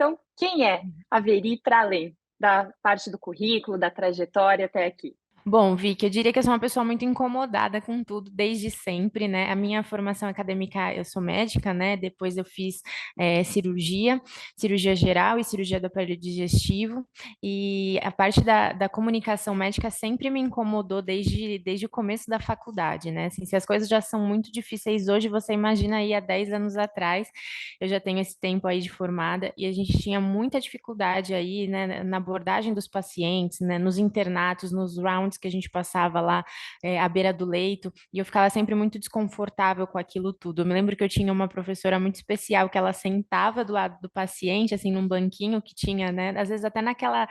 Então, quem é a Veri para além da parte do currículo, da trajetória até aqui? Bom, Vicky, eu diria que eu sou uma pessoa muito incomodada com tudo desde sempre, né? A minha formação acadêmica, eu sou médica, né? Depois eu fiz cirurgia geral e cirurgia do aparelho digestivo. E a parte da comunicação médica sempre me incomodou desde o começo da faculdade, né? Assim, se as coisas já são muito difíceis hoje, você imagina aí há 10 anos atrás, eu já tenho esse tempo aí de formada, e a gente tinha muita dificuldade aí, né, na abordagem dos pacientes, né, nos internatos, nos rounds que a gente passava lá à beira do leito, e eu ficava sempre muito desconfortável com aquilo tudo. Eu me lembro que eu tinha uma professora muito especial que ela sentava do lado do paciente, assim, num banquinho que tinha, né, às vezes até naquela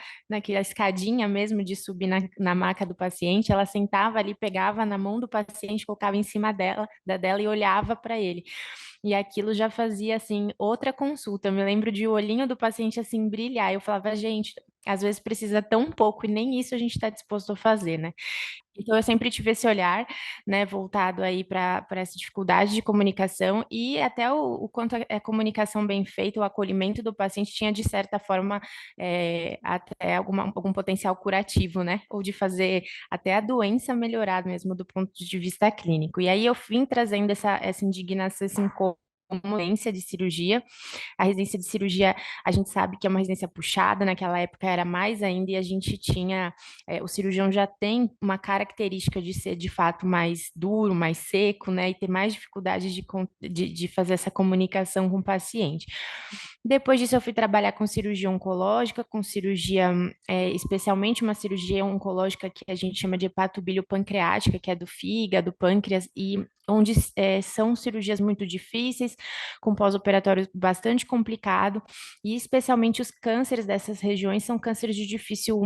escadinha mesmo de subir na maca do paciente, ela sentava ali, pegava na mão do paciente, colocava em cima dela e olhava para ele. E aquilo já fazia, assim, outra consulta. Eu me lembro de o olhinho do paciente, assim, brilhar. Eu falava, gente, às vezes precisa tão pouco e nem isso a gente está disposto a fazer, né? Então, eu sempre tive esse olhar, né, voltado aí para essa dificuldade de comunicação e até o quanto a comunicação bem feita, o acolhimento do paciente tinha, de certa forma, até algum potencial curativo, né? Ou de fazer até a doença melhorar mesmo do ponto de vista clínico. E aí eu vim trazendo essa indignação, esse incômodo de cirurgia. A residência de cirurgia, a gente sabe que é uma residência puxada, naquela época era mais ainda, e a gente tinha, o cirurgião já tem uma característica de ser de fato mais duro, mais seco, né, e ter mais dificuldade de fazer essa comunicação com o paciente. Depois disso, eu fui trabalhar com cirurgia oncológica, com cirurgia, especialmente uma cirurgia oncológica que a gente chama de hepatobilio-pancreática, que é do fígado, pâncreas, e onde são cirurgias muito difíceis, com pós-operatório bastante complicado, e especialmente os cânceres dessas regiões são cânceres de difícil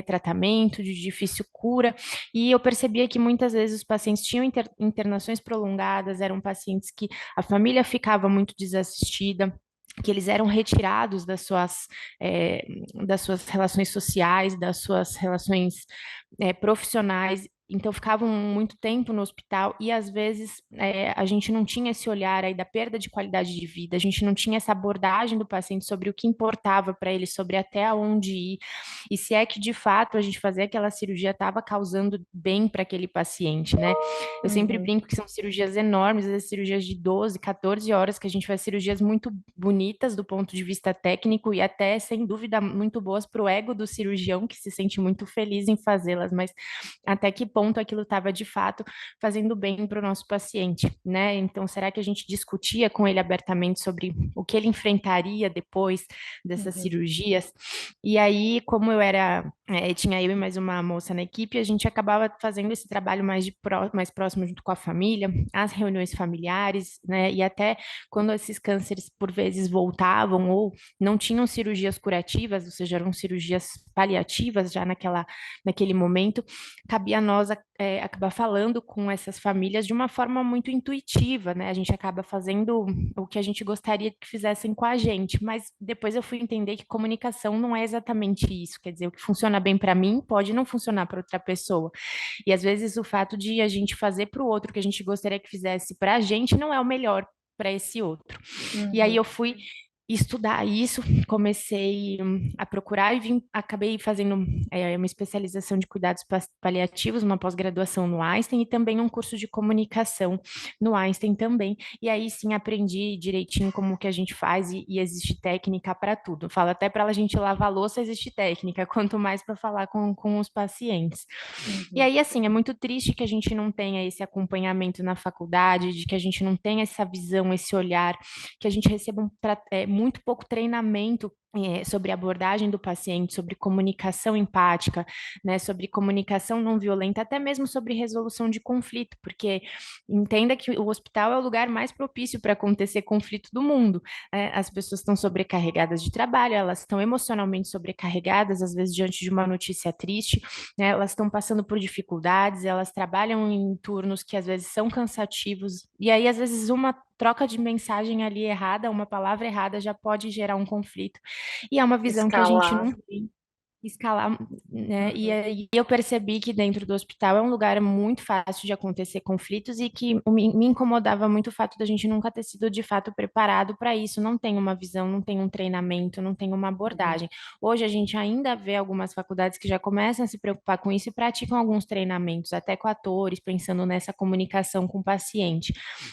tratamento, de difícil cura, e eu percebia que muitas vezes os pacientes tinham internações prolongadas, eram pacientes que a família ficava muito desassistida, que eles eram retirados eh, das suas relações sociais, das suas relações profissionais, então ficavam muito tempo no hospital e às vezes a gente não tinha esse olhar aí da perda de qualidade de vida, a gente não tinha essa abordagem do paciente sobre o que importava para ele, sobre até onde ir, e se é que de fato a gente fazer aquela cirurgia estava causando bem para aquele paciente, né? Eu sempre Uhum. brinco que são cirurgias enormes, às vezes cirurgias de 12, 14 horas, que a gente faz cirurgias muito bonitas do ponto de vista técnico e até, sem dúvida, muito boas para o ego do cirurgião, que se sente muito feliz em fazê-las, mas até que ponto aquilo estava de fato fazendo bem para o nosso paciente, né? Então, será que a gente discutia com ele abertamente sobre o que ele enfrentaria depois dessas Uhum. cirurgias? E aí, como tinha eu e mais uma moça na equipe, a gente acabava fazendo esse trabalho mais próximo junto com a família, as reuniões familiares, né? E até quando esses cânceres por vezes voltavam ou não tinham cirurgias curativas, ou seja, eram cirurgias paliativas já naquele momento, cabia a nós acabar falando com essas famílias de uma forma muito intuitiva, né? A gente acaba fazendo o que a gente gostaria que fizessem com a gente, mas depois eu fui entender que comunicação não é exatamente isso, quer dizer, o que funciona bem para mim pode não funcionar para outra pessoa. E às vezes o fato de a gente fazer para o outro o que a gente gostaria que fizesse para a gente não é o melhor para esse outro. E aí Uhum. eu fui estudar isso, comecei a procurar e acabei fazendo uma especialização de cuidados paliativos, uma pós-graduação no Einstein e também um curso de comunicação no Einstein também. E aí sim aprendi direitinho como que a gente faz e existe técnica para tudo. Falo até para a gente lavar a louça existe técnica, quanto mais para falar com os pacientes. E Uhum. aí, assim, é muito triste que a gente não tenha esse acompanhamento na faculdade, de que a gente não tenha essa visão, esse olhar, que a gente receba muito pouco treinamento sobre abordagem do paciente, sobre comunicação empática, né, sobre comunicação não violenta, até mesmo sobre resolução de conflito, porque entenda que o hospital é o lugar mais propício para acontecer conflito do mundo. As pessoas estão sobrecarregadas de trabalho, elas estão emocionalmente sobrecarregadas, às vezes diante de uma notícia triste, né, elas estão passando por dificuldades, elas trabalham em turnos que às vezes são cansativos, e aí às vezes uma troca de mensagem ali errada, uma palavra errada já pode gerar um conflito. E é uma visão que a gente Escalar. não tem. escalar, né? E Uhum, aí eu percebi que dentro do hospital é um lugar muito fácil de acontecer conflitos e que me incomodava muito o fato da gente nunca ter sido de fato preparado para isso. Não tem uma visão, não tem um treinamento, não tem uma uhum, abordagem. Hoje a gente ainda vê algumas faculdades que já começam a se preocupar com isso e praticam alguns treinamentos, até com atores, pensando nessa comunicação com o paciente.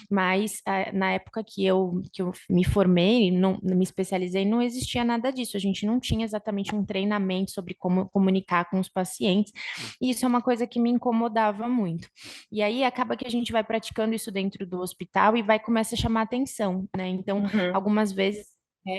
Mas na época que eu me formei, não, me especializei, não existia nada disso. A gente não tinha exatamente um treinamento sobre como comunicar com os pacientes. E isso é uma coisa que me incomodava muito. E aí acaba que a gente vai praticando isso dentro do hospital e vai começar a chamar atenção, né? Então, uhum, algumas vezes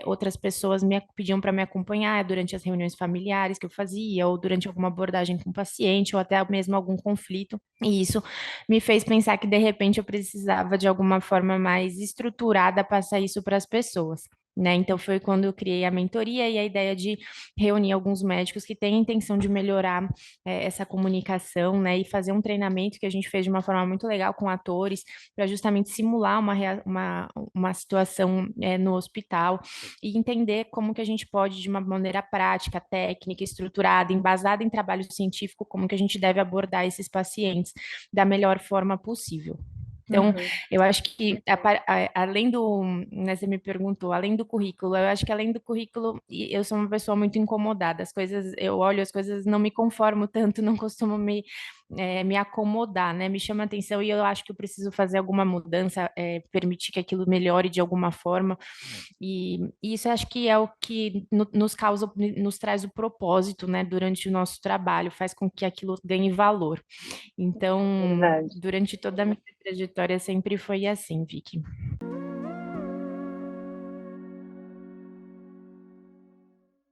outras pessoas me pediam para me acompanhar durante as reuniões familiares que eu fazia, ou durante alguma abordagem com o paciente, ou até mesmo algum conflito. E isso me fez pensar que de repente eu precisava de alguma forma mais estruturada passar isso para as pessoas. Né? Então foi quando eu criei a mentoria e a ideia de reunir alguns médicos que têm a intenção de melhorar essa comunicação, né? E fazer um treinamento que a gente fez de uma forma muito legal com atores para justamente simular uma situação no hospital e entender como que a gente pode, de uma maneira prática, técnica, estruturada, embasada em trabalho científico, como que a gente deve abordar esses pacientes da melhor forma possível. Então, uhum, eu acho que, além do, né, você me perguntou, além do currículo, eu acho que além do currículo, eu sou uma pessoa muito incomodada, as coisas, eu olho as coisas, não me conformo tanto, não costumo me acomodar, né, me chama atenção e eu acho que eu preciso fazer alguma mudança, permitir que aquilo melhore de alguma forma, e isso eu acho que é o que nos causa, nos traz o propósito, né, durante o nosso trabalho, faz com que aquilo ganhe valor. Então, verdade. durante toda a minha trajetória sempre foi assim, Vicky.